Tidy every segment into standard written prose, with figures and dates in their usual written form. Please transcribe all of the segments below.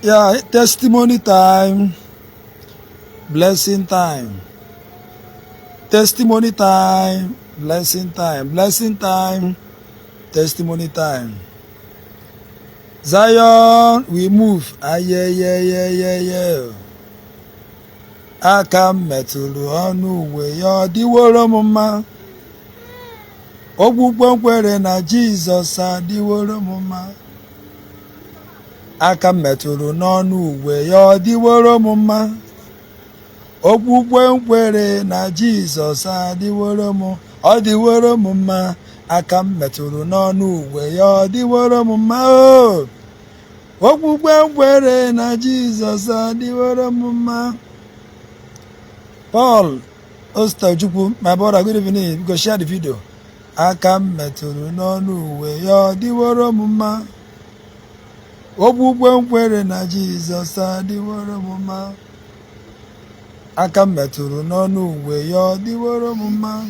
Yeah, testimony time, blessing time. Testimony time, blessing time, blessing time, testimony time. Zion, we move. Ah, yeah, yeah, yeah, yeah, yeah. Aka metụrụ ọnụ uwe ya ọ dịworo m mma. Okpukpe nkwere na Jizọs adịworo m mma. Aka metụrụ n'ọnụ uwe ya ọ dịworo m mma. Okpukpe nkwere na Jizọs adịworo m, ọ dịworo m mma. Aka metụrụ n'ọnụ uwe ya ọ dịworo m mma. Okpukpe nkwere na Jizọs adịworo m mma. Paul Ostojukwu, my brother, good evening. Go share the video. Aka metụrụ n'ọnụ uwe ya ọ dịworo m mma. Okpukpe nkwere na Jizọs adịworo m mma. Aka metụrụ n'ọnụ uwe ya ọ dịworo m mma.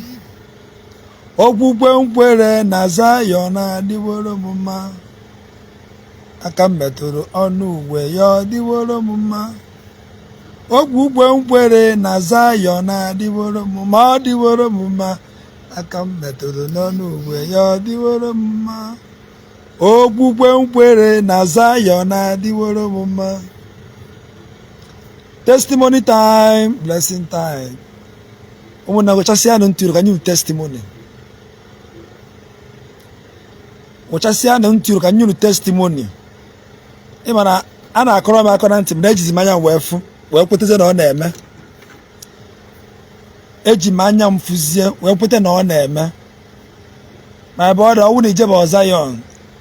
Okpukpe nkwere na Zion adịworo m mma. Aka metụrụ ọnụ uwe ya ọ dịworo m mma. Okpukpe nkwere na Zion adịworo m mma, ọ dịworo m mma. Aka metụrụ n'ọnụ uwe ya ọ dịworo m mma. Okpukpe nkwere na Zion adịworo m mma. Testimony time, blessing time. Ụmụnna gochasịa nụ ntụrụ ka nye testimony. Gochasịa nụ ntụrụ ka nye testimony. Ị ma na a na-akọrọ m akọ na ntị m na ejizi m anya wee kweteze na ọ na-eme. Eji m anya m fụzie wee kwete na ọ na-eme. Ma ebe ọ dị ọwụ na ijebe Zion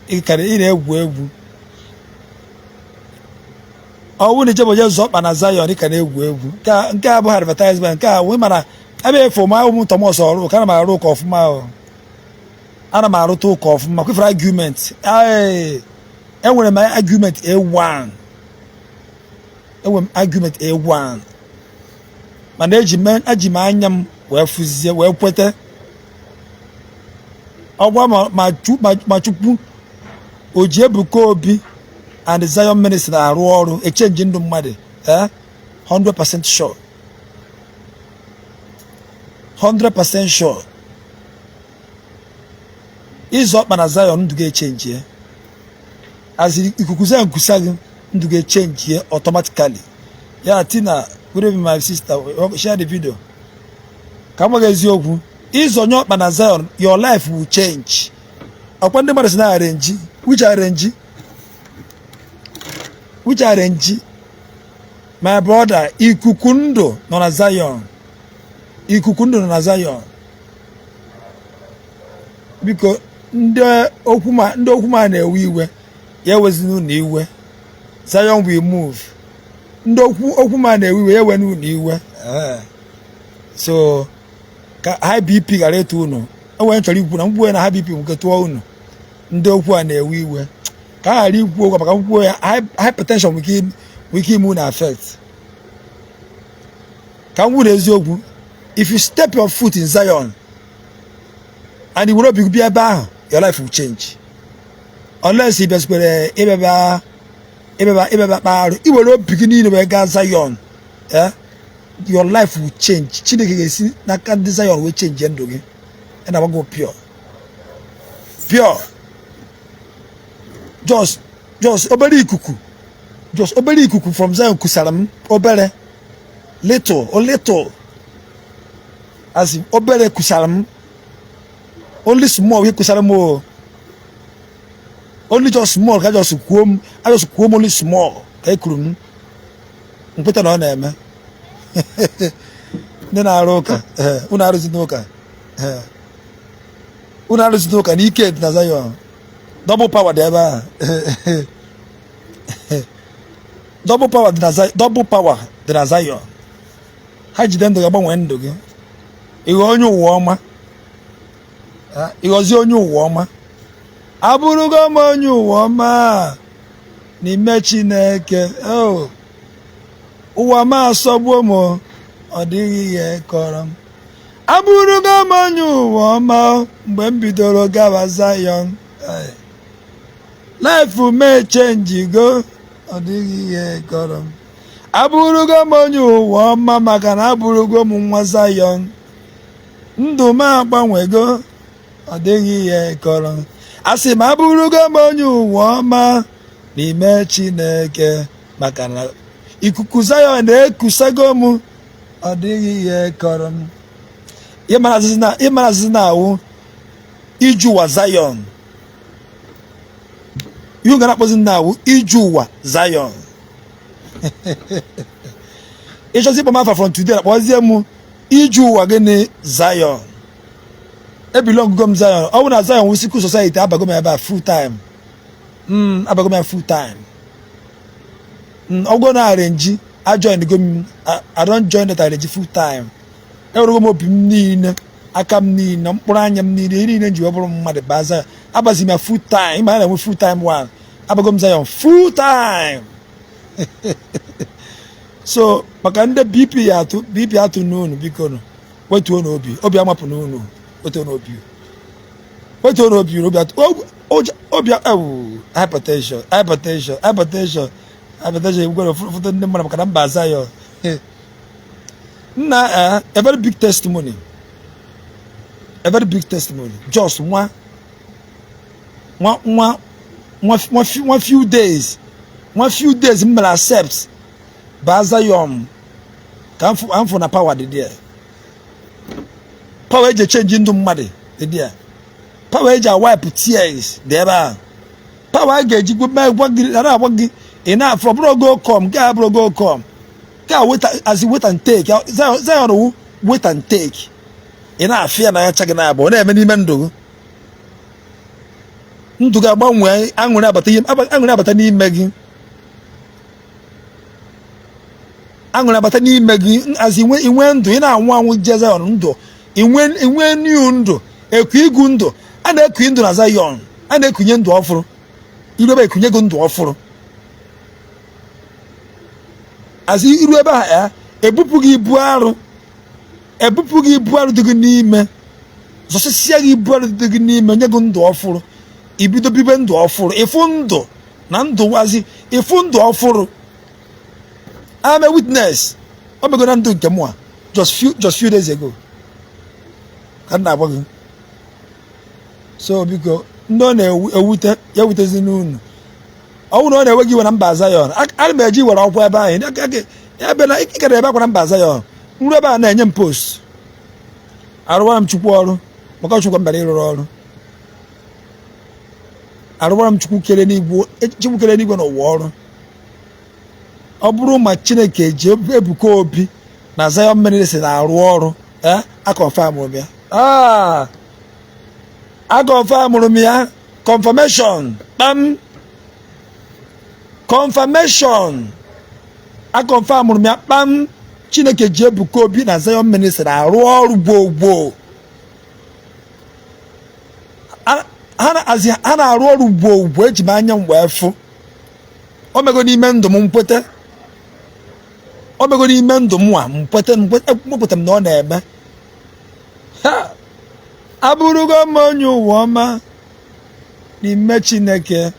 ị na-egwu egwu. Ọwụ na ijebe Jesu ọkpa na Zion ị ka na-egwu egwu. Nke a abụghị advertisement, nke a wee mana ebe efu m ahụ m Thomas ọrụ ka ana m arụ ụka ọfụma ahụ. Ana m arụta ụka ọfụma kwefere argument. Enwere m argument A1. Enwere m argument A1. Mana eji m anya m wee fụzie wee kwete. Ọgwa ma Chukwu Oji Ebuka Obi and Zion Ministry na-arụ ọrụ echenji ndụ mmadụ. 100% sure. 100% sure. Ịzụ ọkpa na Zion ndụ ga-echenji ya. Azị ikuku Zion nkusa gị ndụ ga-echenji ya automatically. Ya Tina, good evening my sister, share the video. Ka m gwa gị eziokwu, ịzọnye ọkpa na Zion, your life will change. Ọkwa ndị mmadụ si na arrange, which arrange? My brother, ikuku ndụ nọ na Zion. Ikuku ndụ nọ na Zion. Biko ndị okwu ma na-ewe iwe, ya ewezinu na iwe. Zion will move. Ndị okwu ma na-ewe iwe, ya ewenu na iwe. So ka high BP gara etu unu. Enwe nchọrọ ikwu na mgbe na high BP nke tụọ unu. Ndị okwu a na-ewe iwe. Ka ghara ikwu okwu maka mkpu ya hypertension nwere ike ime na affect. Ka m gwuru eziokwu, if you step your foot in Zion and you will not be ebe ahụ, your life will change. Unless you bịazikwere ibeba kparụ, i were obi gị niile wee gaa Zion, your life will change. Chineke ga-esi n'aka ndị Zion wee change ndụ gị. Na agbago pure. Just obere ikuku. Just obere ikuku from Zion kusara m obere. Little. As in obere kusara m. Only small we kusara m. Only just small ka just kwuom. I just kwuom only small. Ka ekuru m. Mpụta na ọ na-eme. Ndị na-arụ ụka. Unu arụzi n'ụka. Unu arụzi n'ụka na ike dị na Zion. Double power dị ebe a. Double power dị na Zion. Ha jide ndụ ga-agbanwe ndụ gị. Ịghọ onye ụwa ọma. Ịghọzi onye ụwa ọma. Abụrụgo m onye ụwa ọma n'ime Chineke. Ụwa m asọgbuo m, ọ dịghị ihe kọrọ m. Abụrụgo m onye ụwa ọma mgbe m bidoro gawa Zion. Life may change go. ọ dịghị ihe kọrọ m. Abụrụgo m onye ụwa ọma maka na abụrụgo m nwa Zion. Ndụ m agbanwego, ọ dịghị ihe kọrọ m. Asị m abụrụgo m onye ụwa ọma n'ime Chineke maka na ikuku Zion na-ekusago m, ọ dịghị ihe kọrọ m. Ịmara azịzị na-awụ iju ụwa Zion. Ihe ga na-akpọzi na-awụ iju ụwa Zion. Ịchọzi ịkpọ m afa from today akpọzie m iju ụwa gịnị Zion. Ebilọngụgo m Zion. Ọ bụ na Zion wụ Sickle Society abago m ebe a full time. Abago m ya full time. Ọgwụ na arrange I don't join that arrange full time. Enwerego m obi m niile, aka m niile, mkpụrụ anya m niile, ihe niile nji webụrụ mmadụ baa Zion. Abazi m ya full time. Ịma na enwe full time one. Abago m Zion full time. So maka ndị BP atụ n'unu biko nụ wetuo n'obi, obi amapụ n'unu, wetuo n'obi, wetuo n'obi, obi hypertension gwere foto ndị mmadụ maka na mba Zion. Nna a very big testimony, just one few days m mere accept ba Zion ka m fụ na power dị there. Power eji change ndụ mmadụ dị there. Power eji wipe tears dị ebe ahụ. Power ga-eji agwa gị ị na-afọ bụrụ go come ka abụrụ go come ka wait and take. Zion wụ wait and take. Ị na-afịa na ya chaghị na abụọ na-eme n'ime ndụ gị agbanwe, aṅụrị abata n'ime gị, aṅụrị abata n'ime gị, azi inwe ndụ, ị na-anwụ anwụ je Zion ndụ, inwe new ndụ, eku igu ndụ. A na-eku ndụ na Zion, a na-ekunye ndụ ọfụrụ, iru ebe ekunye gị ndụ ọfụrụ. Azi iru ebe ha ebupụ gị ibu arụ, dị gị n'ime, zọsịsịa gị ibu arụ dị gị n'ime, nye gị ndụ ọfụrụ, ibido bibe ndụ ọfụrụ, ịfụ ndụ na ndụ wazi, ịfụ ndụ ọfụrụ. I'm a witness. I'm going to do it just few days ago. So because no ewute zinunu. I will not ever give a number Zion. I'll be a G or up by it. I be like it can ever number Zion. Rubber name post. I don't want to quarrel because you come by the I don't want to kill anyone or war. Ọ bụrụ ma Chineke ji ebuka obi na Zion ministry na-arụ ọrụ, akọnfamụrụ m ya. Akọnfamụrụ m ya. Confirmation. Confirmation. Akọnfamụrụ m ya kpam. Chineke ji ebuka obi na Zion ministry na-arụ ọrụ gboo. Ha na-arụ ọrụ gboo eji m anya mgbe efu. O mego n'ime ndụ m mkwete. O mego n'ime ndụ m mkwete m na ọ na-eme. Abụrụgo m onye ụwa ọma n'ime Chineke.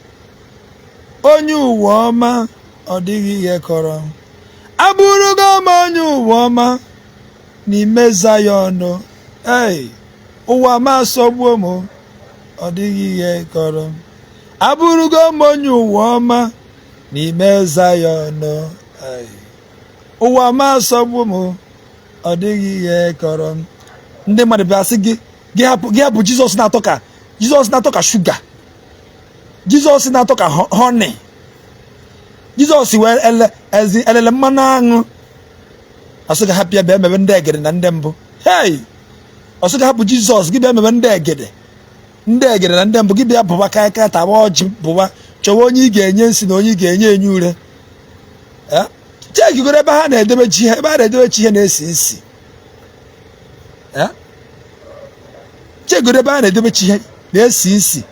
Onye ụwa ọma ọ dịghị ihe kọrọ. Abụrụgo m onye ụwa ọma n'ime Zion. Ụwa ma asọgbuo m, ọ dịghị ihe kọrọ. Abụrụgo m onye ụwa ọma n'ime Zion. Ụwa ma asọgbu m, ọ dịghị ihe kọrọ. Ndị mmadụ bịa sị gị hapụ Jizọs na-atọ ka shuga, Jizọs na-atọ ka honey, Jizọs wee elele mmanụ aṅụ. Ọsị gị hapụ ya bịa emebe ndị egede na ndị mbụ. Ọsị gị hapụ Jizọs gị bịa emebe ndị egede na ndị mbụ, gị bịa bụba ka taba ọjị, bụba chọwa onye ị ga-enye nsị na onye ị ga-enye ure. Chekigoro ebe ha na-edebe chi ha, ebe ha na-edebe chi ha na-esi isi. Chekigoro ebe ha na-edebe chi ha na-esi isi.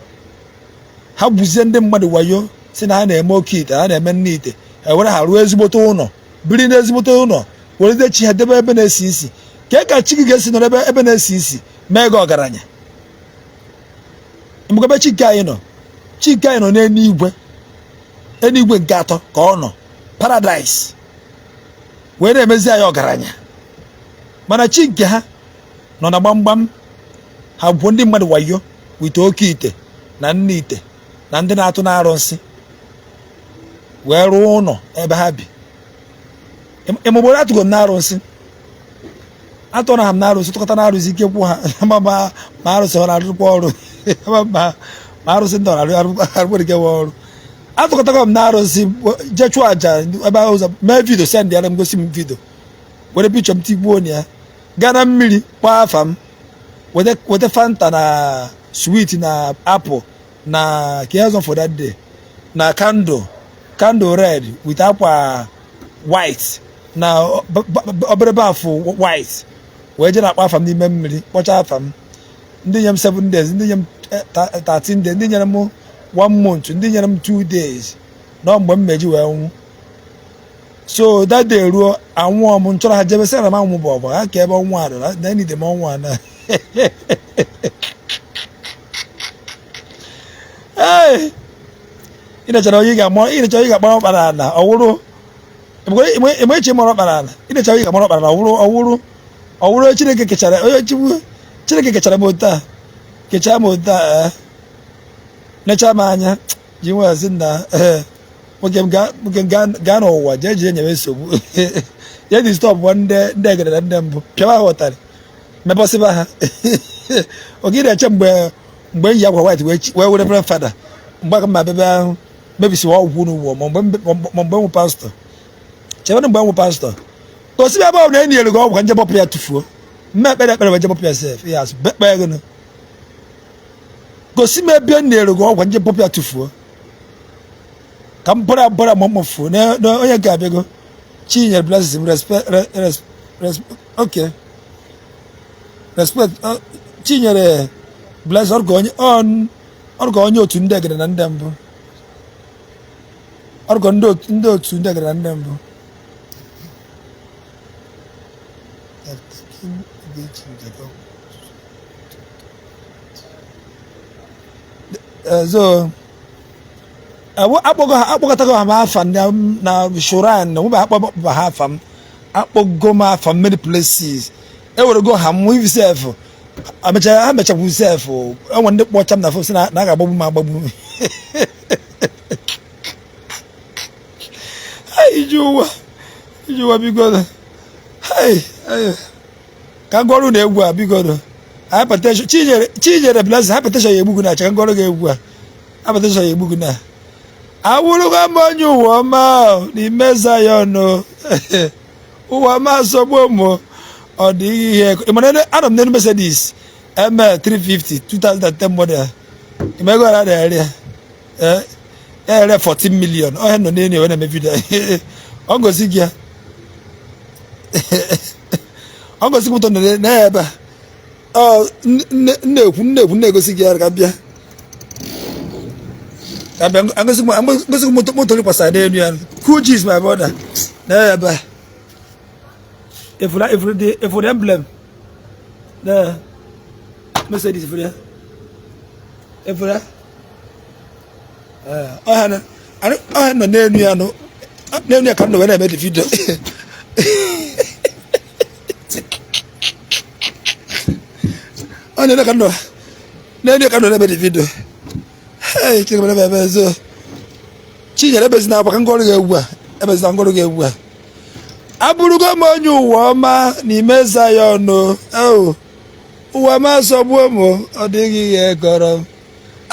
Ha buzie ndị mmadụ wayo si na ha na-eme oke ite, ha na-eme nne ite, ewere ha ruo ezigbote ụlọ, biri n'ezigbote ụlọ, werede chi ha debe ebe na-esi isi. Ka chi gị ga-esi nọrọ ebe na-esi isi mee gị ọgaranya. Mgbe Chike anyị nọ n'eluigwe, enigwe nke atọ ka ọ nọ paradise wee na-emezi anyị ọgaranya mana chi nke ha nọ na gbamgbam ha bụ ndị mmadụ wayo wite oke ite na nne ite na ndị na-atụ n'arụsị wee rụọ ụlọ ebe ha bi ịmụgboro atụgo m n'arụsị atụ na ha m n'arụsị tụkọta n'arụsị ike kwụ ha ma arụsị ọ na-arụkwa ọrụ ma arụsị ndị arụgbarikewa ọrụ atụkọtago m n'arụsị jee chụọ aja ebe ụzọ mee vidio send ya na m gosi m vidio were pichọ m tigbuo ya gaa na mmiri kpaa afa m weta fanta na sweet na apple na kihazon for that day na candle red with akwa white na obere bafụ white wee je na-akpa afa m n'ime mmiri kpọcha afa m ndị nye m 7 days ndị nye m 13 days ndị nyere m 1 month ndị nyere m 2 days na mgbe m meji wee nwụ so that day ruo anwụọ m nchọrọ ha jebe sara m anwụ bụ ọbụ ha ka ebe ọnwa adụ na enide m ọnwa na ịnechara onye ga-agbara ọkpara ala ọwụrụ emechi mara ọkpara ala ịnechara onye ga-agbara ọkpara ala ọwụrụ Chineke kechara m otu a kechaa m otu a nechaa m anya ji nweazi na nwoke m gaa n'ụwa jee enyewe nsogbu jee dị stọpụ ndị egere na ndị mbụ pịawa ha ụtarị mepọsịba ha oge na-eche mgbe enyi ya gwa white wee were reverend fada mgbe aka mma bebe ahụ mebisiwa ọgwụ n'ụwa ma mgbe nwụ pastọ chebe mgbe nwụ pastọ gosibe ebe ọ na enyi elu gị ọgwụ ka nje bọpụ ya tụfuo mme ekpere wee je bọpụ ya sef ya asụ bekpe ego gosi m ebe enyi elu gị ọgwụ ka nje bọpụ ya tụfuo ka m bọra ma mụfuo na onye ga-abịago Chinyere blesses him respect Chinyere bless ọrụkọ onye otu ndị egere na ndị mbụ ọrụkọ ndị otu ndị egere na ndị mbụ so akpọkọtago ha m afa na shuran na nwebe akpọba ha afa m akpọgo m afa many places ewerego ha m ivi sef ha mechapụ sef enwe ndị kpọcha m na fo si na a ga-agbagbu m agbagbu iji ụwa bigodo ka ngọrụ na egwu a bigodo hypertension Chinyere blessing hypertension ya egbugu na acha ka ngọrụ ga egwu a hypertension ya egbugu na awụrụgo m onye ụwa ọma n'ime Zion ụwa ọma asọgbuo m ọ dịghị ihe ịmana anọ m n'elu Mercedes ML 350 2010 model imego ara na-ere ya ere 14 million ọhịa nọ n'elu ewe na-eme vidio ọ ngozi gị ya ọ ngozi m ụtọ nọ n'ebe a nnekwu na-egosi gị ya ka bịa ngozi moto kwasara n'elu ya cool G's my brother n'ebe if the emblem the Mercedes if ọha nọ n'elu ya ka m nọ wee na-eme the video n'elu ya ka m nọ na-eme the video so Chinyere ebezina akwa ka ngọrụ ga-egwu a ebezina ngọrụ ga-egwu a abụrụgo m onye ụwa ọma n'ime Zion ụwa ọma asọgbuo m ọ dịghị ihe gọrọ m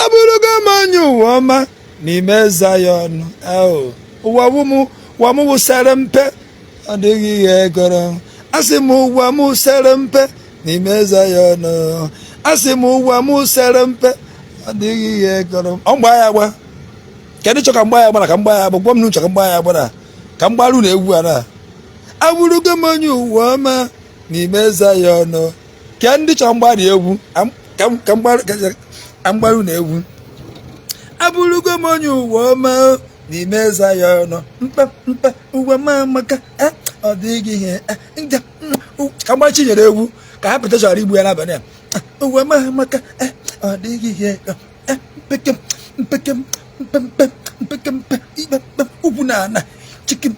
abụrụgo m onye ụwa ọma n'ime Zion ụwa m wụsara mpe ọ dịghị ihe gọrọ m asị m ụwa m wụsara mpe n'ime Zion asị m ụwa m wụsara mpe ọ dịghị ihe gọrọ m ọ mgba ya agba kedụ chọ ka mgba ya gbara ka mgba ya agba gwa m n'uche ka mgba ya agbara ka mgbaru na egwu a na abụrụgo m onye ụwa ọma n'ime Zion ke ndị chọ mgbari egwu ka mgbaru na egwu abụrụgo m onye ụwa ọma n'ime Zion mpe ụwa ma maka ọ dịghị ihe ka mgbari Chinyere egwu ka ha pụta chọrọ igbu ya n'abalị a ụwa ma maka ọ dịghị ihe mpekem mpekempe ugwu na ana chicken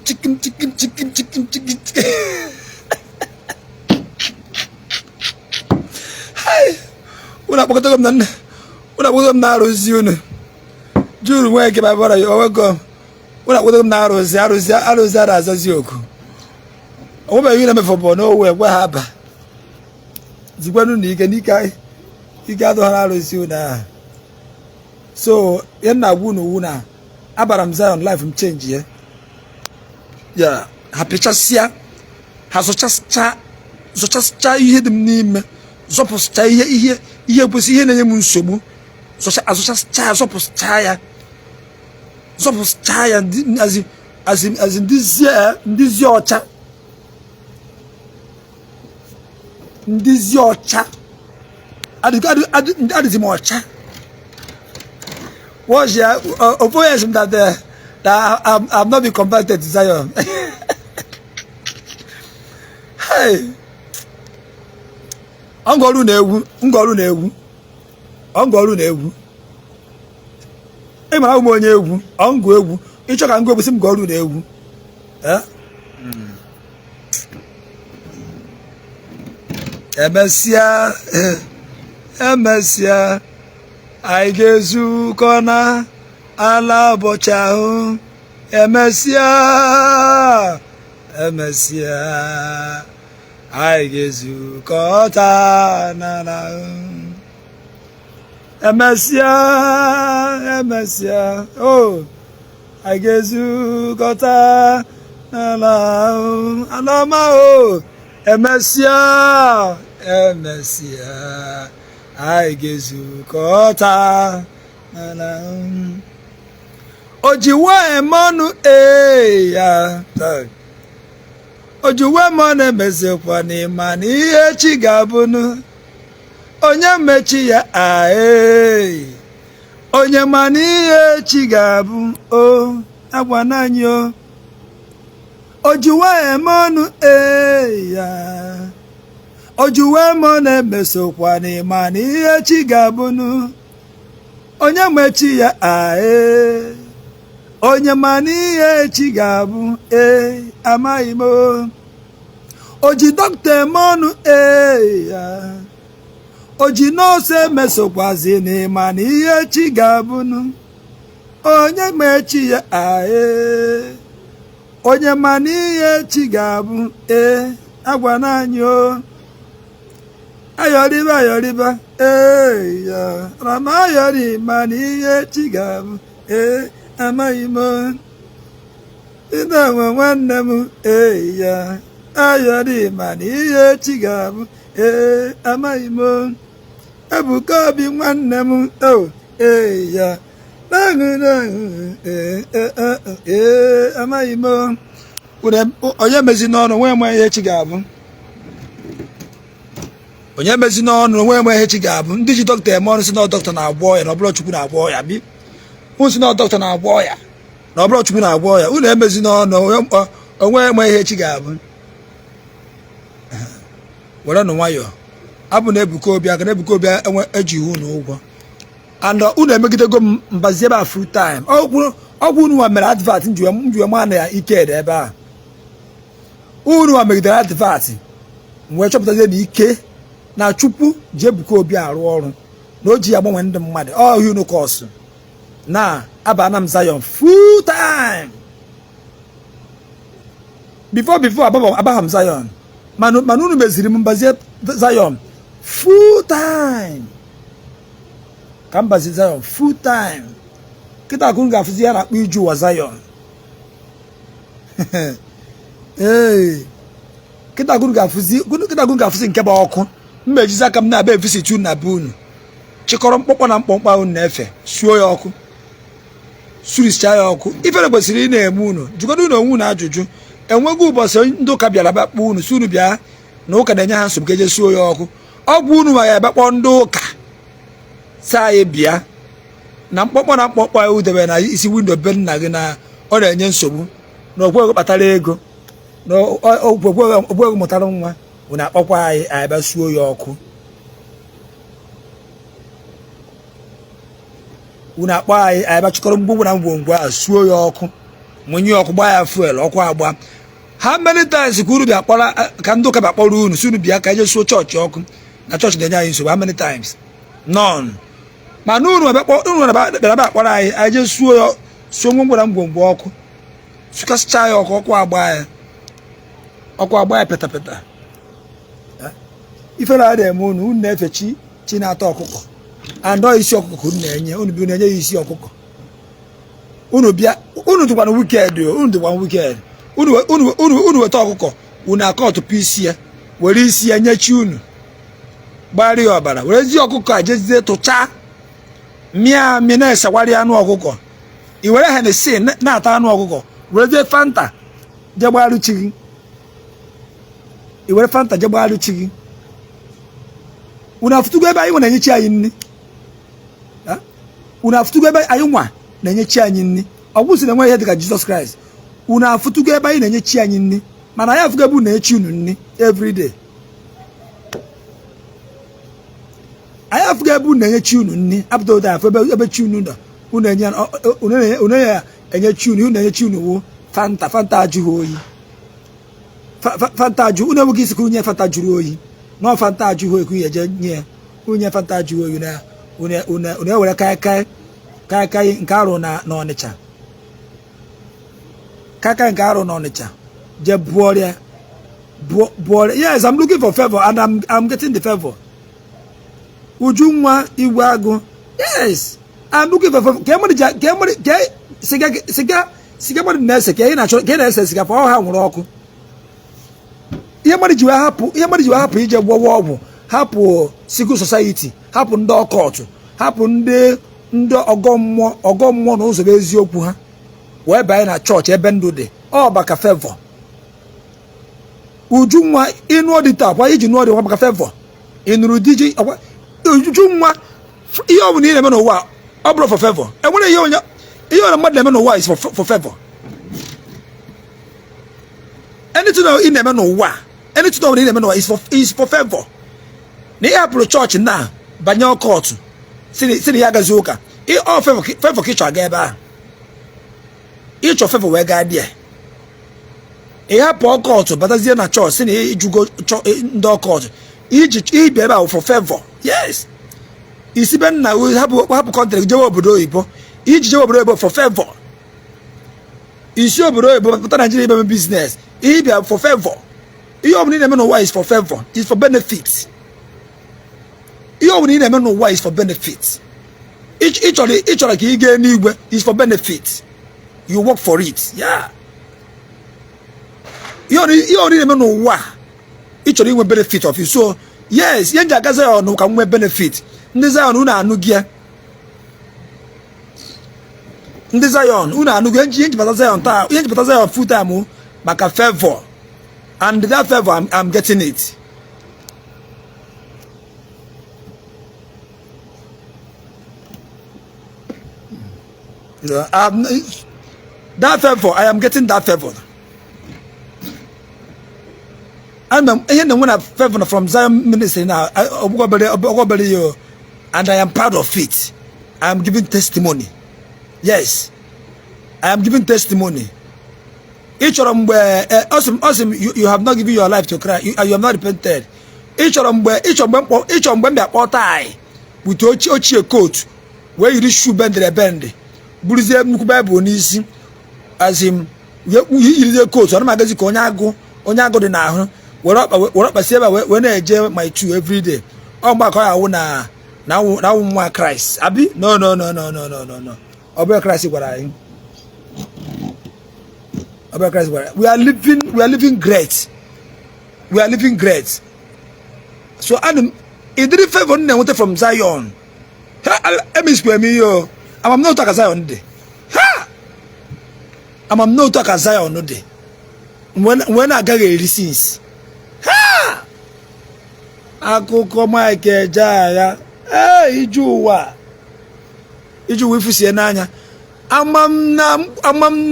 una akpọkọtago m na nne una akpọkọtago m na arụzi unu juru nwe eke babara ya owego una akpọkọtago m na arụzi ara azazi oku onwebeghị ihe na-emefu bụ na owe gwa ha aba zigwanu na ike adụghara arụzi unu ahụ so ihe na-agwa unu na abara m Zion life m change ya ha pịchasịa ha zọchasịcha ihe dị m n'ime zọpụsịcha ihe kwesị ihe na-enye m nsogbu azụchasịcha zọpụsịcha ya ndịzi ọcha adịzi m ọcha watch ya opponents that I'm not been converted to Zion. Hey, ngolu na egwu e mara ụmụ onye egwu ngụ egwu ịchọ ka ngụ egwu si m ngolu na egwu emesịa anyị ga-ezukọ na ala ụbọchị ahụ emesịa anyị ga-ezukọta n'ala ahụ emesịa anyị ga-ezukọta n'ala ahụ ala ọma emesịa anyị ga-ezukọta n'ala o ji wee mọnụ ya o ji wee mọnụ emezikwa n'ịma na ihe chi ga-abụnụ onye mechi ya onye ma na ihe chi ga-abụ agwa n'anyị o ji wee mọnụ ya o ji wee mọnụ emesokwa n'ịma na ihe chi ga-abụnụ onye mechi ya onye ma n'ihe chi ga-abụ amaghị m o ji dọkịta eme ọnụ ya o ji nọọsụ emesokwazi n'ịma na ihe chi ga-abụnụ onye mechi ya onye ma n'ihe chi ga-abụ agwa n'anyị ayọrịba ya rama ayọrị ma na ihe chi ga-abụ amaghị m ịna-enwe nwanne m ya ayọrị ma na ihe chi ga-abụ amaghị m ebuka obi nwanne m ya amaghị m onye mezi n'ọnụ nwee ma ihe chi ga-abụ onye mezi n'ọnụ nwee ma ihe chi ga-abụ ndị ji dọkịta eme ọnụ si na dọkịta na-agwọ ya na ọbụla Chukwu na-agwọ ya bi si na dọkịta na-agwọ ya na ọbụla Chukwu na-agwọ ya unu emezi n'ọnụ onwe ma ihe chi ga-abụ were nụ nwayọọ abụ na Ebuka Obi aka na Ebuka Obi ejighị unu ụgwọ and unu emegidego m mbazi ebe a full time ọgwụ unu nwa mere advert njiwe ma na ya ike ede ebe a unu nwa megidere advert wee chọpụtazie na ike na Chukwu ji Ebuka Obi arụ ọrụ na o ji ya gbanwe ndị mmadụ ọhịa unu kọsụ na abana m Zion full time before abaha m Zion mana unu meziri m mbazie Zion full time ka mbazi Zion full time kịta unu ga-afụzi ya na-akpọ iju ụwa Zion kịta unu ga-afụzi nke bụ ọkụ mma ejizi aka m na-abịa evisit unu na be unu chịkọrọ mkpọkpọ na mkpọmkpọ ahụ na-efe suo ya ọkụ surichaa ya ọkụ ifere kwesịrị ị na-eme unu jụgodo unu onwe unu ajụjụ enweghị ụbọchị ndị ụka bịara bakpọ unu si unu bịa na ụka na-enye ha nsogbu ka eje suo ya ọkụ ọgwụ unu ma ya ebakpọ ndị ụka saa ya bịa na mkpọkpọ na mkpọmkpọ ahụ debe na isi windo be nna gị na ọ na-enye nsogbu na ogwego kpatara ego na ogwego mụtara nwa unu akpọkwa anyị bịa suo ya ọkụ unu akpọ anyị bachịkọrọ mgbogbo na ngwongwo a suo ya ọkụ mụnye ọkụ gbaa ya fuel ọkụ agba. How many times ka unu bịa kpọrọ ka ndị ụka bịa kpọrọ unu si unu bịa ka eje suo chọọchị ọkụ na chọọchị na-enye anyị nsogbu? How many times? None. Mana unu bịara akpọrọ anyị je suo ngwongwo na ngwongwo ọkụ sukasịcha ya ọkụ agba ya peta. Ife na-adị eme unu na-efe chi na-ata ọkụkọ andọ isi ọkụkọ unu na-enye ya isi ọkụkọ. Unu bịa unu dịkwana wiked unu weta ọkụkọ unu akọtụpụ isi ya were isi ya nye chi unu gbara ya ọbara werezi ọkụkọ a jezie tụcha mịa na-esegwarị anụ ọkụkọ. I were ha na-esi na-ata anụ ọkụkọ werezie fanta je gbarụ chi gị. I were fanta je gbarụ chi gị. Unu afụtụgo ebe anyị nwa na-enye chi anyị nri? Unu afụtụgo ebe anyị nwa na-enye chi anyị nri? Ọ bụ si na enweghị ihe dịka Jizọs Kraịst. Unu afụtụgo ebe anyị na-enye chi anyị nri? Mana anyị afụgo ebe unu na-echi unu nri every day. Anyị afụgo ebe unu na-enye chi unu nri apụta ụda afụ ebe chi unu nọ unu enye chi unu na-enye chi unu wo fanta ajụghị oyi. Fanta ajụ unu enweghị isi ka unye fanta jụrụ oyi na fanta ajụghị oyi ka unye je nye unye fanta ajụghị oyi na unu ewere kaikai nke arụ na Ọnịcha kaikai nke arụ na Ọnịcha je buoria. Yes, I'm looking for favor and I'm getting the favor. Ujunwa Iwagu. Yes, I'm looking for favor. Siga mari nese ke ina cho ke nese siga for ha nwuru oku. Ihe mari jiwa hapu ije gbowo ogwu, hapu civil society, hapu ndị ọkọtụ, hapu ndị ọgọmmụọ na ụzọ eziokwu ha. Wee banye na church ebe ndụ dị. Ọ baka favor. Ujunwa inu odita kwa iji nu odi baka favor. Inuru DJ Ujunwa ihe ọ bụ na ị na-eme n'ụwa ọ bụrụ for favor. Enwere ihe onye mmadụ na-eme n'ụwa is for favor. Anything ị na-eme n'ụwa is for favor. Na ihe hapụrụ chọọchị na banye ọkọtụ si na ya agazi ụka ọ favor ka ịchọ aga ebe ahụ. Ịchọ favor wee gaa dị. Ị hapụ ọkọtụ batazie na chọọchị si na ijugo ndị ọkọtụ ibe ebe ahụ for favor. Yes. Isi be nna hapụ kọntrakt jewe obodo oyibo iji jewe obodo oyibo for favor. Isi obodo oyibo pụta Nigeria ibe business ibia for favor. Ihe ọ bụla ị na-eme n'ụwa is for favor, is for benefit. Ihe ọ bụla ị na-eme n'ụwa is for benefit. Ịchọrọ ka ị gaa n'igwe is for benefit. You work for it. Yeah. Ihe ọ bụla ị na-eme n'ụwa ịchọrọ inwe benefit of you. So yes, ihe nji aga Zion ka nwe benefit. Ndị Zion unu anụ gị. Ndị Zion unu anụ gị ihe njipụta Zion taa, ihe njipụta Zion full time maka favor. And that favor I'm getting it. You know, that favor, I am getting that favor. And when I favor from Zion ministry now, and I am proud of it. I am giving testimony. Yes, I am giving testimony. Each of them were awesome. You have not given your life to Christ. You have not repented. Each of them they are all tie with your coat where you shoe bend the bend. Buddhism Bible n'isi as him you coat. So I'm going to go onyago dị n'ahụ were kpasi ebe we na-eje my two every day. Ọ mgbakọ ya wụ na nwa Christ. Abi? No. Ọ bụ Christ gwara anyị. We are living great. We are living great. So Adam, it didn't favor me from Zion. I'm not talking Zion day. I'm not talking Zion no day. When I get a since. Akụkọ Mike Jaya. Ijuwa ifusi n'anya. Amam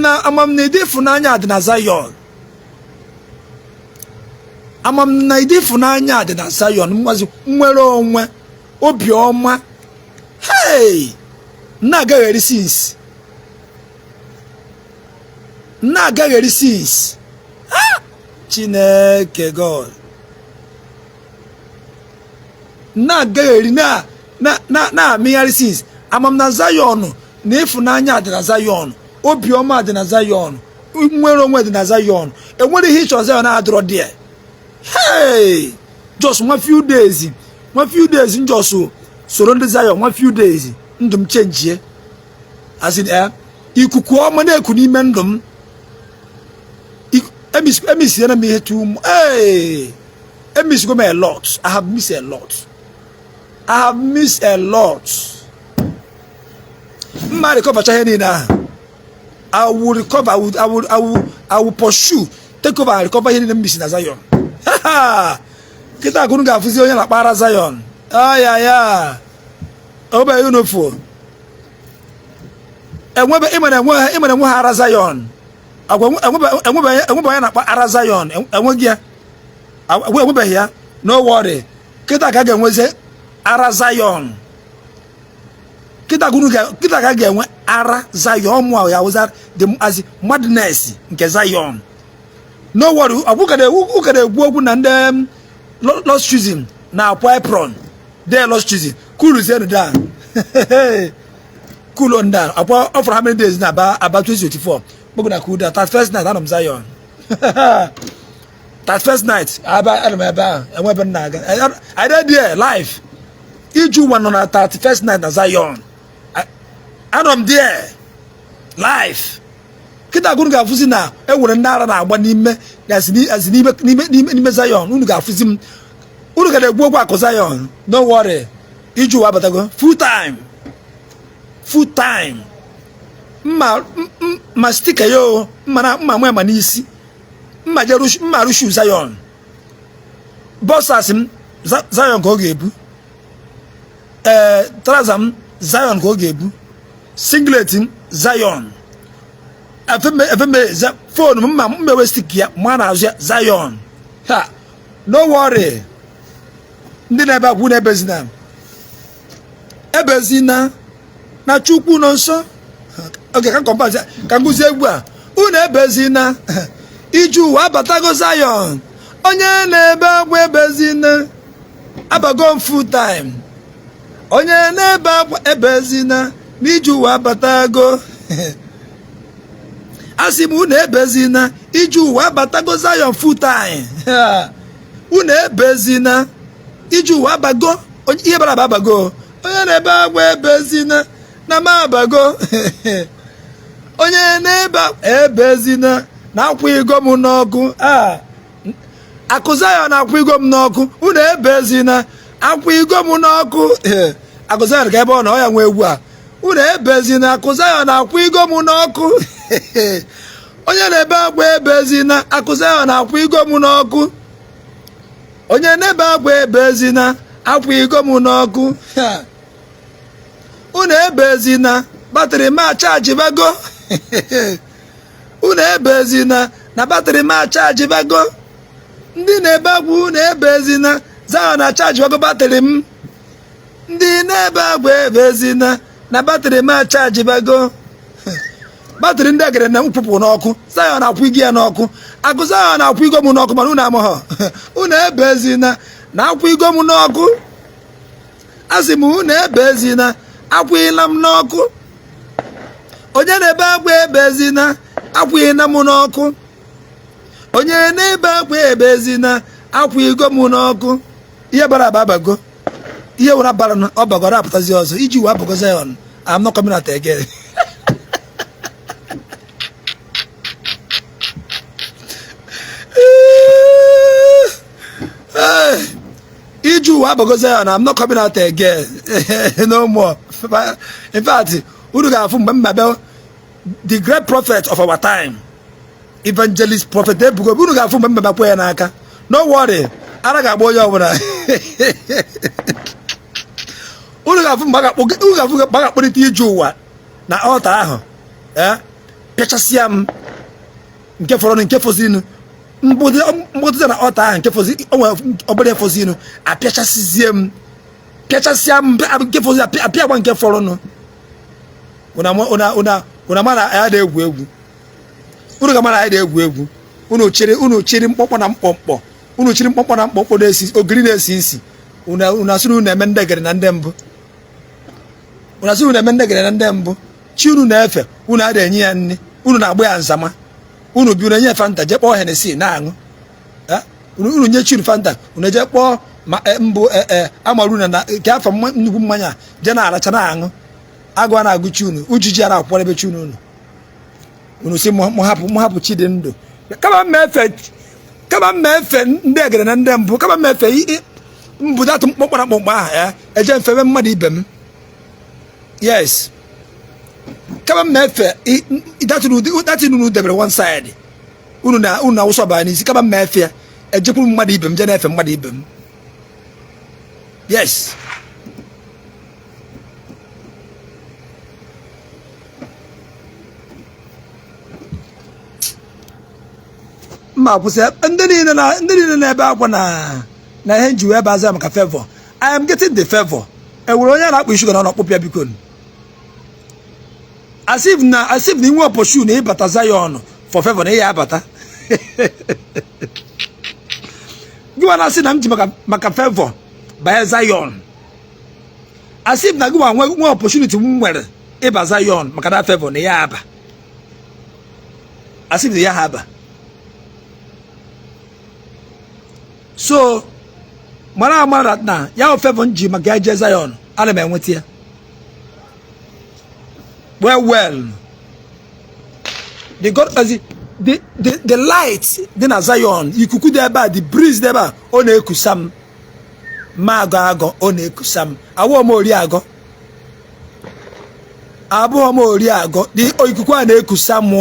na idefu n'anya dị na Zion. Amam na idefu n'anya dị na Zion. Mwazi nwere onwe obi ọma. Hey! na agagheri since Chineke God na agagheri na amịgharị since amam na Zion na ịfụnanya dị na Zion, obiọma dị na Zion, nwere onwe dị na Zion, enwere ihe ịchọ Zion adịrọ there. Hey, just one few days just soro ndị Zion, one few days ndụ m change as in ikuku ọma na-eku n'ime ndụ m emisiena m ihe too much. Hey, emisigo m a lot. I have missed a lot. Mma recover chahe ni na. I will recover. I will pursue. Take over and recover here in the mission na Zion. Kita agunu ga afuzi onye na kpara Zion. Ya. Obe unofo. Enwebe nwe ara Zion. Enwebe onye na kpara Zion. Enwebe ya. No worry. Kita ka ga-enweze ara Zion. Kita ka ga-enwe ara Zion mwa ya wazar the as madness nke Zion. No worry, who can egwu na ndị lost choosing na akwa apron. They lost choosing. Cool is there down. Cool on down. For how many days now? About 2024. We're gonna cool that. That first night I'm Zion. That first night I did there live. Iju one on that 31st night na Zion. And I'm there live. Kita agunu ga afuzi na enwere ndara na agba n'ime n'ime Zion. Unu ga afuzi m. Unu ga egwu ogwu akụ Zion. Don't worry. Iju wa batago full time. Ma sticker yo. Mma n'isi. Mma rushu Zion. Bossas m Zion ka ọ ga-ebu. Trazam Zion ka ọ ga-ebu. Singlet Zion. FM phone mmewe stick ya mwana azụ Zion. Ha, no worry. Ndị na-ebe agwụ ebezina na Chukwu nọ nso. Okay, ka compare ka nguzi egwu a. Unu ebezina iju wa batago Zion. Onye na-ebe agwụ ebezina abago full time. Onye na-ebe agwụ ebezina n'iju wa batago. Asi mu na ebezina iju wa batago Zion full time. Unu ebezina iju wa bago ihe bara babago. Onye na-ebe agwa ebezina na ma abago. Onye na-ebe ebezina na akwụ igo m n'ọkụ. Akụ Zion akwụ igo m n'ọkụ. Unu ebezina akwụ igo m n'ọkụ. Akụ Zion ka ebe ọ na ọ ya nwe egwu a. Unu ebezina akụ Zion akwụ igo m n'ọkụ. Onye na-ebe agwa ebezina akụ Zion akwụ igo m n'ọkụ. Onye na-ebe agwa ebezina akwụ igo m n'ọkụ. Unu ebezina battery ma charge bago. Unu ebezina na battery ma charge bago. Ndị na-ebe agwa unu ebezina Zion na charge bago battery m. Ndị na-ebe agwa ebezina na battery ma charge bago. Battery ndị agere na mkpụpụ n'ọkụ. Zion akwụ igi ya n'ọkụ. Akụ Zion akwụ igo m n'ọkụ mana unu amụghọ. Unu ebezina na akwụ igo m n'ọkụ. Asị m unu ebezina akwụghịla m n'ọkụ. Onye na-ebe agwa ebezina akwụghịla m n'ọkụ. Onye na-ebe agwa ebezina akwụghịgo m n'ọkụ. Ihe bara abago. Ihe were bara ọ bagoro apụtazi ọzọ. Iji wa abago Zion. I'm not coming out again. Iju wa abago Zion. I'm not coming out again. No more. In fact, unu ga-afụ mgbe mmabe the great prophet of our time, evangelist prophet ebugo. Unu ga-afụ mgbe mmabe kwụ ya n'aka. No worry. Ara ga-agba onye ọbụla. Unu ga-afụ mgbe ga-akpọrịta iju ụwa na altar ahụ. Pịachasịa m nke fọrọ nke fọzinu. Mgbọdụza na altar ahụ nke fọzi obere fọzinu. Apịachasịzie m. Pịachasịa m nke fọzi apịagwa nke fọrọnụ. una mana ya da egwu egwu unu ga mana ya da egwu egwu unu chiri mkpọkpọ na mkpọmkpọ unu chiri mkpọmkpọ na mkpọmkpọ na-esi ogiri na-esi isi una suru na-eme ndegere na ndị mbụ una suru na-eme ndegere na ndị mbụ chi unu na-efe unu ada enye ya nri unu na-agba ya nzama unu bi unu enye Fanta je kpọọ Hennessy na-aṅụ unu nye chi Fanta unu je kpọọ mbụ amaru na ke afọ nnukwu mmanya je na-aracha na-aṅụ agụ na-agụ chi unu ujiji a na-akwụkwọ ebe chi unu si mụ hapụ chi dị ndụ kama mmefe ndị egere na ndị mbụ kama mmefe mbụ datụ mkpọkpọ na mkpọmkpọ ahụ eje mfebe mmadụ ibe m yes kama mmefe datụ unu debere one side unu na-awụsọ ọbara n'isi kama mmefe ya ejekwuru mmadụ ibe m je na-efe mmadụ ibe m yes ma kwụsị ndị niile na-ebe akwa na ihe nji wee baza maka favor. I am getting the favor. Enwere onye na-akpụ isuga na ọkpụpụ ya biko as if na inwe opportunity na ịbata Zion for favor na ihe abata gịwa na-asị na m ji maka favor banye Zion as if na gịwa nwe opportunity m nwere ịba Zion maka na favor na ihe aba as if na ya aba. So mara na ya favor nji maka eje Zion ana m enweta ya well the light dị na Zion ikuku dị ebe a the breeze dị ebe a ọ na-ekusa m ma agọ ọ na-ekusa m abụọ m ori agọ dị ikuku a na-ekusa m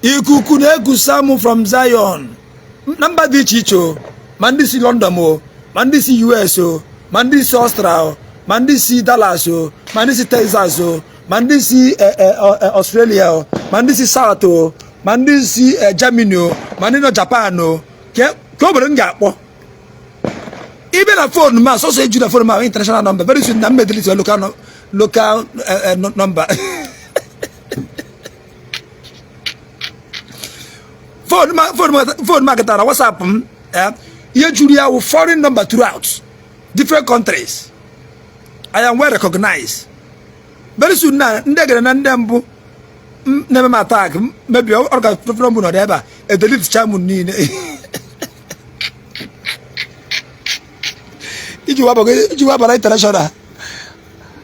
ikuku na-ekusa m from Zion na mba dị iche iche ma ndị si London o ma ndị si US o ma ndị si Australia o ma ndị si Dallas o ma ndị si Texas o ma ndị si Australia o ma ndị si South o ma ndị si Germany o ma ndị nọ Japan o ka obodo m ga-akpọ ibe na phone ma sọsọ eju na phone ma international number very soon na m delete local number phone ma gatara WhatsApp m ihe juru ya foreign number throughout different countries. I am well recognized. Very soon na ndegere na ndị mbụ na me attack maybe organ from no ebe e delete chamun niile iji wabara international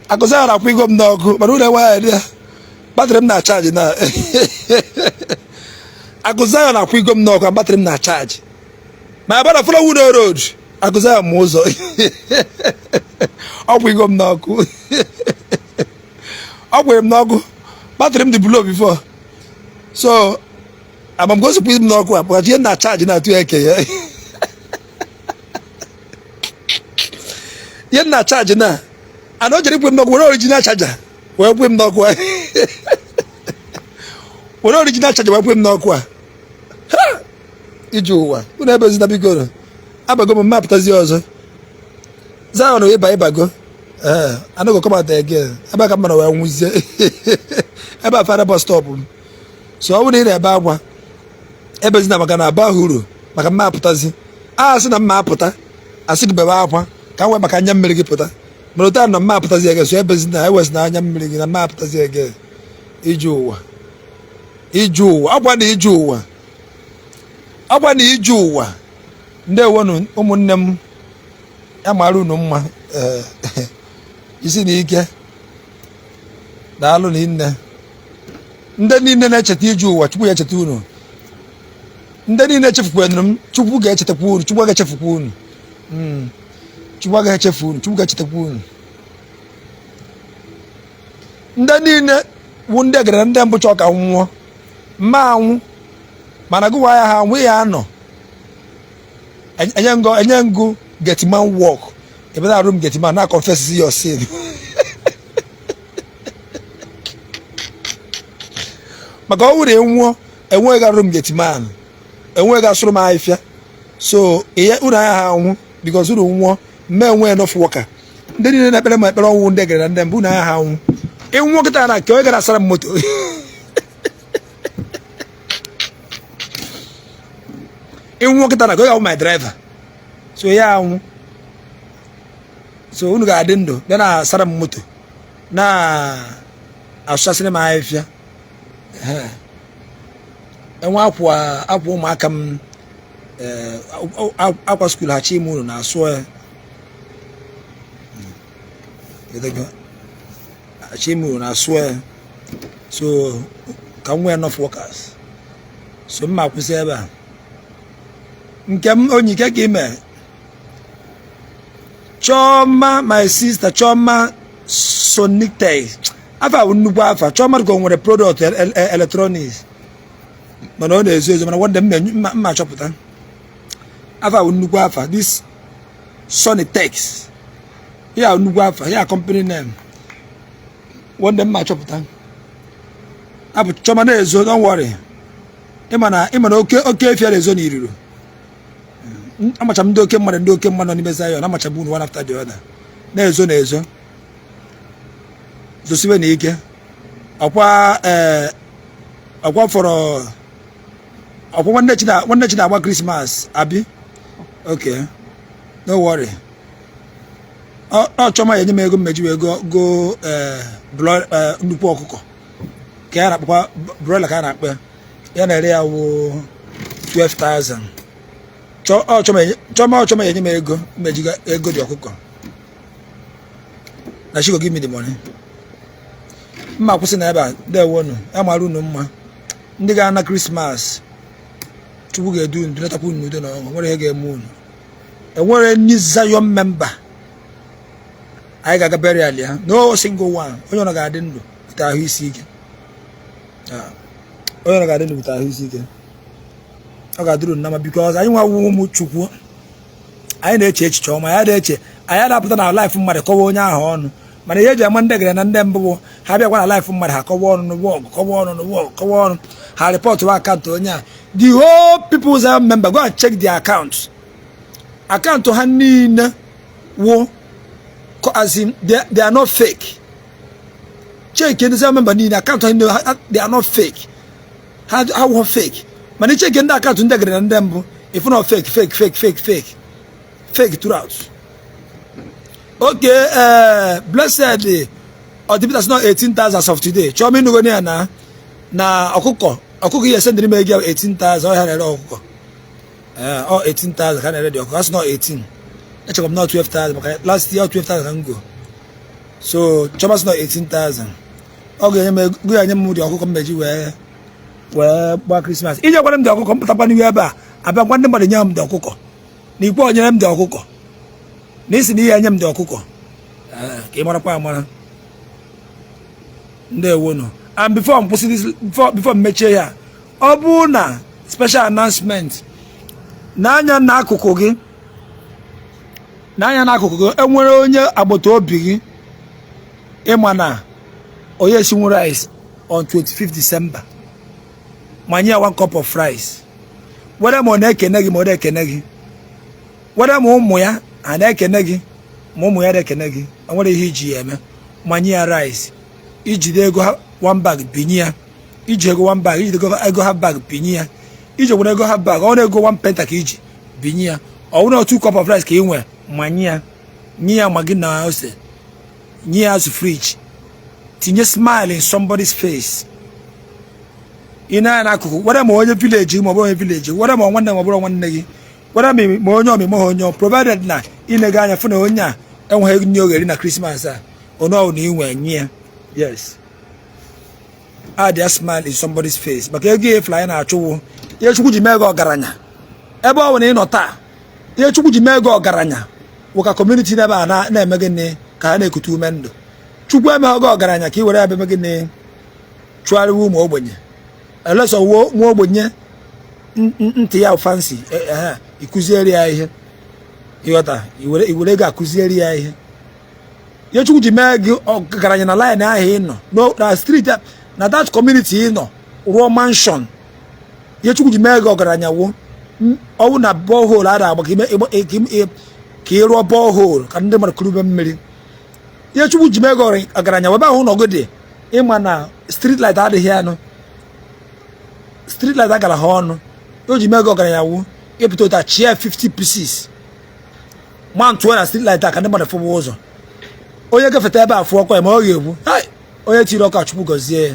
akoza na kwingo m n'ọkụ mana ụlọ nwa ya battery m na charge na akoza na kwingo m n'ọkụ battery m na charge ma abara follow wood road akoza m ụzọ ọkwingo m n'ọkụ ọkwere m n'ọkụ battery m dị below before so I'm going to put him n'ọkụ but ihe na charge na atụ eke ya ihe na charge na ana o jere ikwe m n'ọkụ were original charger wee kwe m n'ọkụ were original charger wee kwe m n'ọkụ a iji ụwa unu ebezi na bigoro abago m mapụtazi ọzọ Zion ịbago I no go come out again. Ebe ka mmadụ wee nwụzie ebe a fara bus stop m so ọ bụrụ na ị na-ebe akwa ebezi na maka na aba huru maka mma apụtazi a sị na mma apụta asị gị bebe akwa ka m wee maka anya mmiri gị pụta mana ụta na mma apụtazi ege so ebezi na ewezi na anya mmiri gị na mma apụtazi ege ije ụwa agwa na ije ụwa ndị ewonu ụmụnne m ya mara unu mma isi na ike daalụ na nne ndị niile na-echeta ije ụwa Chukwu ya echeta unu ndị niile echefukwanụ m Chukwu ga-echetakwa unu Chukwu ga-echefukwa unu Chukwu ga-echefu unu Chukwu ga-echetakwa unu ndị niile bụ ndị egere ndị mbụ chọọ ka nwụọ mma anwụ mana gụwa ya ha anwụ ya anọ enye ngụ get man walk ebe na room get man na confess your sin maka ọ wụrụ enwụọ enweghị ga room get man enweghị ga sụrụ m ahịfịa so ihe unu anya ha anwụ because unu nwụọ mme enwe enough worker ndị niile na-ekpere m ekpere ọnwụ ndị gara ndị mbụ na ha anwụ ịnwụ kịta na ka onye gara asara m moto ịnwụ kịta na ka onye bụ my driver so ya anwụ so unu ga-adị ndụ bịa na asara m moto na asụsasịrị m ahịfịa enwe akwa ụmụaka m akwa skuul ha chi ime unu na-asụ ya Chimu na swear so can we enough workers so mma kwụsị ebe a nke m onye ike ka ime Choma my sister Choma Sonite afa nnukwu afa Choma go nwere product electronics mana ọ na-ezo ezo mana wanda mma chọpụta afa nnukwu afa this Sonitex ya nnukwu afa ya company name one them match up time. Abu Choma na-ezo, don't worry. Imana okay if you are ezo n'iru. Amacha m ndị oke mmadụ n'ime Zion, amacha bụ one after the other. Na-ezo. Zosiwe n'ike. Akwa fọrọ akwa nwanne chi na-agba Christmas, abi? Okay. Don't worry. Choma yenye m ego mmeji wee go nnukwu ọkụkọ ka ya na-akpakwa broiler ka a na-akpa ya na-ere ya wụ 12,000 Choma yenye m ego mmeji ego dị ọkụkọ na she go give me the money mma kwụsị na ebe a dewonu ya mara unu mma ndị ga-ana Christmas Chukwu ga-edu unu letakwa unu udo na ọṅụ nwere ihe ga-eme unu enwere ndị Zion member I got a burial, yeah. No single one. Onye ọ ga-adị ndụ pụta ahụ isi ike. Onye ọ ga-adị ndụ pụta ahụ isi ike. Ọ ga-adịrị nnama because anyị nwa ụmụ Chukwu. Anyị na-eche echiche ọma, ya na-eche anyị na-apụta na life mmadụ kọwa onye ahụ ọnụ. Mana ihe eji ama ndị gara na ndị mbụ ha bịakwa na life mmadụ ha kọwa ọnụ kọwa ọnụ ha report wa akaụntụ onye a. The whole people's member go and check their accounts. Akaụntụ ha niile wụ as in they are not fake. Check in the member need account they are not fake. How fake? Man, check in the account in the and them if not fake throughout. Okay, blessed day. Or the that's not 18,000 as of today. Show me no na okuko here send me 18,000 or 18,000 can already. That's not 18. I check up now 12,000. Last year 12,000 can go. So Choma's not 18,000. Okay, we are new the Oko Meji where by Christmas. If you want them to come up anywhere, about one number the yam the Oko. Nipo yam the Oko. Listen here, yam the Oko. Came on a palm. There won't. And before I'm pushing this, before Meche here, Obuna special announcement. Nanya Nakukogi. N'anya n'akụkụ enwere onye agbata obi gị ịma na onye si rice on 25th December manye 1 cup of rice were mo na-ekene gị ma ọ na-ekene gị were mo ụmụ ya a na-ekene gị ma ụmụ ya na-ekene gị enwere ihe iji eme manye ya rice iji ego 1 bag binye ya iji ego 1 bag iji ego half bag binye ya iji were ego half bag ọ na-ego 1 penta ka iji binye ya ọ wụrụ 2 cup of rice ka ị nwee manya nye magi na ose nye as fridge tinye smile in somebody's face ina na akuku wada mo onye village mo bo onye village wada mo nwanne mo bro nwanne gi wada me mo onye omi mo onye provided na ine ga anya fu na onye a enwe nye ogeri na Christmas a ono na inwe nye yes add a smile in somebody's face maka ego fly na achụwo ye Chukwu ji mego ọgaranya ebe ọ wụ na taa ye Chukwu ji mego ọgaranya waka community na na-eme gịnị ka ha na-ekutu ume ndụ Chukwu eme oge ọgaranya ka i were abịa eme gịnị chụgharịwa ụmụ ogbenye eleso nwa ogbenye ntị ya fancy ikuzieri ya ihe ịghọta iwere ga akuzieri ya ihe ye Chukwu ji mee gị ọgaranya na line ahụ ị nọ na street na that community ị nọ ruo mansion ye Chukwu ji mee gị ọgaranya wo ọwụ na borehole a na-agba ka ị rụọ borehole ka ndị mmadụ kurube mmiri Ye chukwu ji mego ọgaranya webe ahụ nọgo dị ịma na street light adịghị anụ. Street light agara ha ọnụ. O ji mego ọgaranya wu ịpụta ụta chia 50 pieces. Man tụọ na street light aka ndị mmadụ fụwa ụzọ. Onye gafeta ebe a fụọ kwa ma ọ ga-egbu. Onye tiri ọkụ achukwu gọzie ya.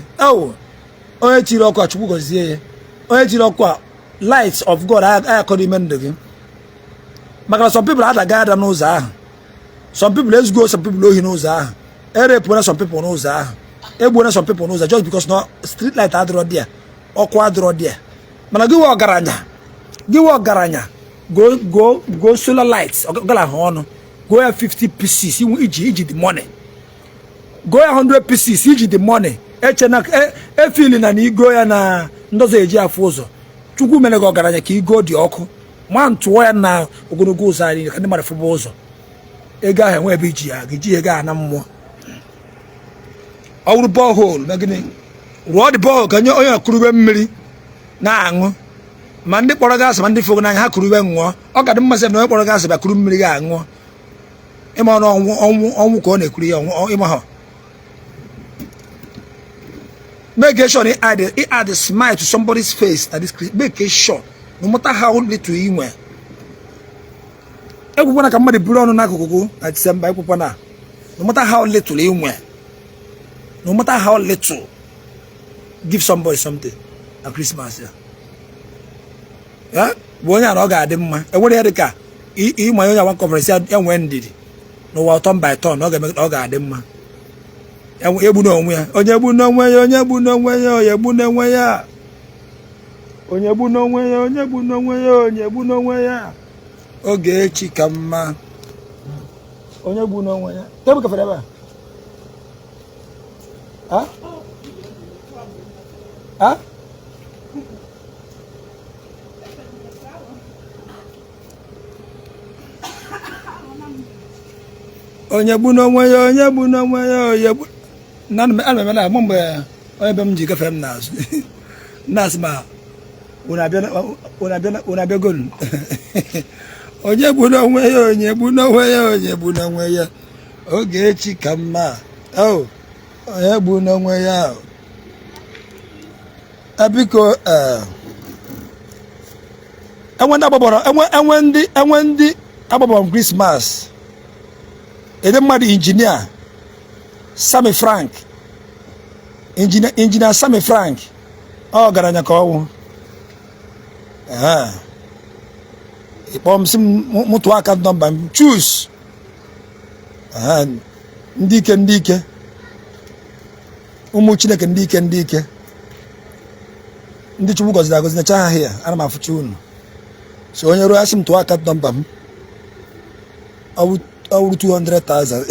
Onye tiri ọkụ achukwu gọzie ya. Onye tiri ọkụ a light of God ayakọrọ ime ndụ gị. Maka some people adaga ada n'ụzọ ahụ. Some people let's go, some people ohi n'ụzọ ahụ. Erepụ na some people n'ụzọ ahụ. Egbuo na some people n'ụzọ just because no street light adịrọ dị. Ọkụ adịrọ dị. Mana gị wee ọgaranya. Go solar lights. Ọgala ha ọnụ. Go ya 50 pieces iji the money. Go ya 100 pieces iji the money. Efili na igo ya na ndozo eji afụ ụzọ. Chukwu mere gị ọgaranya ka igo dị ọkụ. Ma ntụọ ya na ogologo ụzọ anyị ka ndị mmadụ fụba ụzọ. Ego ahụ enwe ebe iji ya ga-eji ego a na mmụọ. Ọ wụrụ borehole na gịnị? Rụọ dị borehole ka onye akụrụbe mmiri na-aṅụ. Ma ndị kpọrọ gasị ma ndị fụrụ n'anya ha kụrụbe ṅụọ. Ọ ga dị mmasị na onye kpọrọ gasị bịa kụrụ mmiri ga-aṅụọ. Ịma na ọnwụ ka ọ na-ekuru ya ịma ha. Make sure you add a smile to somebody's face at this. Make sure, no matter how little you wear. Everyone can make the blood on Nakuku at December. No matter how little you wear, no matter how little, give somebody something at Christmas. Yeah, when you're not got them, and what the car, you my own one conference, and when did no turn by turn, no got them. Ebu no nwe ya onye bu no nwe ya onye bu no nwe ya onye bu no nwe ya onye bu no nwe ya onye bu no nwe ya onye bu no nwe ya oge echi ka mma onye bu no nwe ya tebu ka fere ba onye bu no nwe ya onye bu no nwe ya onye bu na mgbe onye be m ji gafe m n'azụ na-asị ma unu abịa golu onye bụ n'onwe ya onye bụ n'onwe ya onye bụ n'onwe ya oge echi ka mma onye bụ n'onwe ya biko enwe ndị agbabọrọ Christmas ede mmadụ injinia Sammy Frank engineer Sammy Frank ọ garanya ka ọwụ ịkpọm sị mụtụ aka nọmba m choose ndị ike ụmụ Chineke ndị ike ndị Chukwu gọziri agọzi na-echa ha ya ana m afụcha unu so onye ruo asị m tụọ aka nọmba m ọ wụrụ 200,000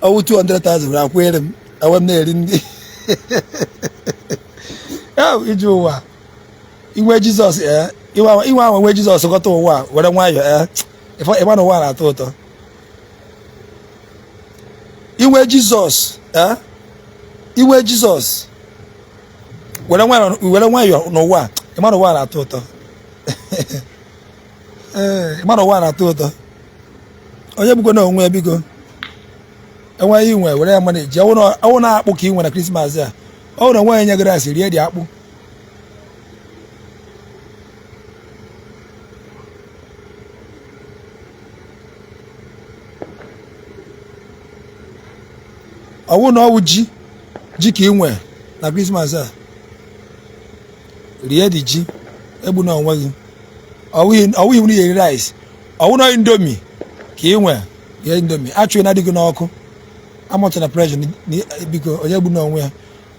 ọwụ 200,000 were akwere m awa m na-eri ndị iji ụwa inwe Jizọs inwe ahụ nwe Jizọs gọta ụwa were nwayọ ịma na ụwa na-atọ ụtọ inwe Jizọs were nwayọ n'ụwa ịma na ụwa na-atọ ụtọ ịma na ụwa na-atọ ụtọ onye bụkwa na onwe biko enweghị inwe were ya mana eji ọwụ na-akpụ ka ị nwe na Krismas a ọ na nwaanyị nyegara asị rie dị akpụ ọwụ na ọwụ ji ka ị nwe na Krismas a rie dị ji egbu na onwe gị ọwụ iwu na rice ọwụ na indomi ka ị nwe rie indomi achụ na adịghị n'ọkụ amụta na pressure biko onye gbu n'onwe ya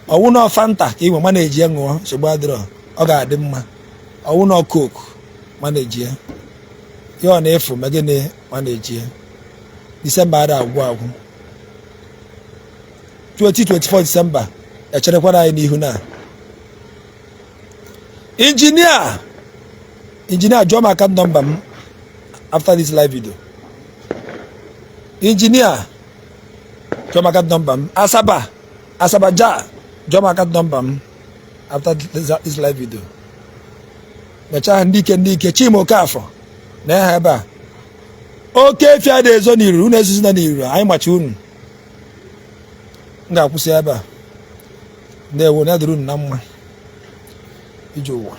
ọwụ na Fanta ka iwe mana eji ya ṅụọ nsogbu adịrọ ọ ga-adị mma ọwụ na Coke mana eji ya ihe ọ na-efu ma gịnị mana eji ya Disemba ada agwụ 2024 Disemba echerekwara anyị n'ihu na injinia jụọ m aka nọmba m after this live video injinia jụọ m aka nọmba m Asaba ja jụọ m aka nọmba m after this live video mechaa ndị ike Chima Okafọ na ha ebe a oke efi a na-ezo n'iru unu ezizi na n'iru anyị machi unu m ga-akwụsị ebe a ndewo na dịrị unu na mma ije ụwa